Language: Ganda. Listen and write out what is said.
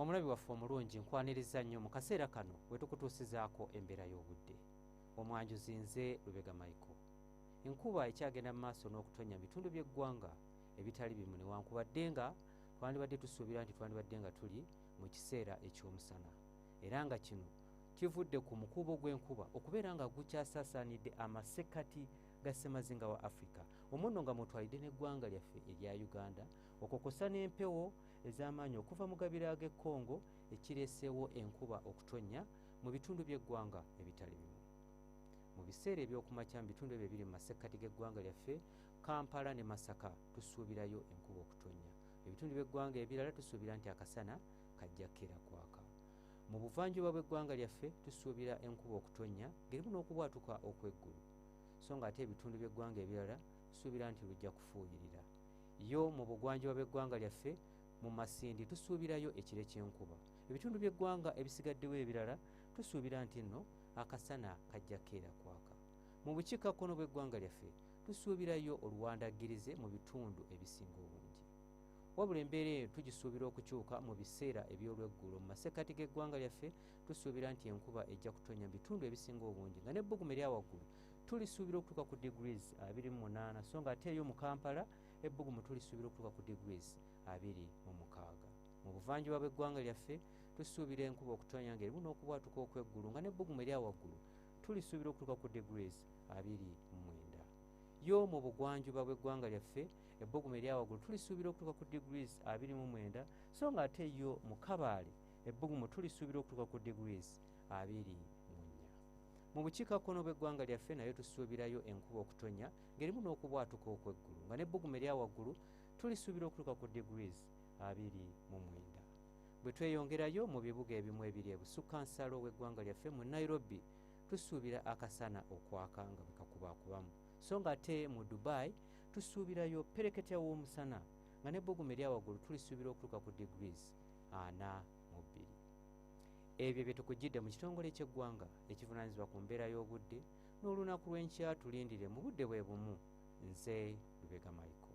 Omulabi waffe omulungi nkwaniriza nnyo mu kaseera kano we tukutuusizaako embeera y'obudde. Omwanjuzi nze Lubega Michael. Enkuba ekyagenda mu maaso n'okutonya mu bitundu by'eggwanga ebitali bimu newankubadde nga twandibadde tusuubira nti twandibadde nga tuli mu kiseera eky'omusana. Era nga kino kivudde ku mukuubo gw'enkuba okubeera nga gukyasaasaanidde amasekkati ga ssemazinga wa Africa. Omwo nga mutwalidde n'eggwanga lyaffe erya Uganda, okokosa n'empewo ez'amaanyi okuva mu gabira g'e Congo ekireeseewo enkuba okutonya mu bitundu by'eggwanga ebitali bimu. Mu biseera eby'okumakya mu bitundu ebyo ebiri mu masekkati g'eggwanga lyaffe, Kampala ne Masaka tusuubirayo enkuba okutonya. Ebitundu by'eggwanga ebirala tusuubira nti akasana kajja kkeera kwaka. Mu buvanjuba bw'eggwanga lyaffe tusuubira enkuba okutonya ng'erimu n'okubwatuka okw'eggulu, so nga ate ebitundu by'eggwanga ebirala tusuubira nti lujja kufuuyirira. Yo mu bugwanjuba bw'eggwanga lyaffe mu Masindi tusuubirayo ekire ky'enkuba. Ebitundu by'eggwanga ebisigaddewo ebirala tusuubira nti nno akasana kajja kkeera kwaka. Mu bukiikakkono bw'eggwanga lyaffe tusuubirayo oluwandagirize mu bitundu ebisinga obungi. Wabula embeera eyo tugisuubira okukyuka mu biseera eby'olweggulo. Mu masekkati g'eggwanga lyaffe tusuubira nti enkuba ejja kutonya mu bitundu ebisinga obungi nga n'ebbugumu erya waggulu tulisuubira okutuuka ku degrees 28, so nga ate eyo mu Kampala ebbugumu tulisuubira okutuuka ku degrees 26. Mu buvanjuba bw'eggwanga lyaffe tusuubira enkuba okutonya ng'erimu n'okubwatuka okw'eggulu nga n'ebbugumu erya waggulu tulisuubira okutuuka ku degrees 29. Yo mu bugwanjuba bw'eggwanga lyaffe ebbugumu erya waggulu tulisuubira okutuuka ku degrees 29, so nga ate yo mu Kabaale ebbugumu tulisuubira okutuuka ku degrees 24. Mu bukiikakkono bw'eggwanga lyaffe nayo tusuubirayo enkuba okutonya ng'erimu n'okubwatuka okw'eggulu nga n'ebbugumu erya waggulu tulisuubira okutuuka ku degrees 29. Bwe tweyongerayo mu bibuga ebimu ebiri ebusukkansalo w'eggwanga lyaffe mu Nairobi tusuubira akasana okwaka nga bwe kakubaakubamu, so nga ate mu Dubai tusuubirayo pereketya w'omusana nga n'ebbugumu erya waggulu tulisuubira okutuuka ku degrees 42. Ebyo bye tukujjidde mu kitongole ky'eggwanga ekivunaanyizibwa ku mbeera y'obudde n'olunaku lw'enkya tulindire mu budde bwe bumu. Nze Lubega Michael.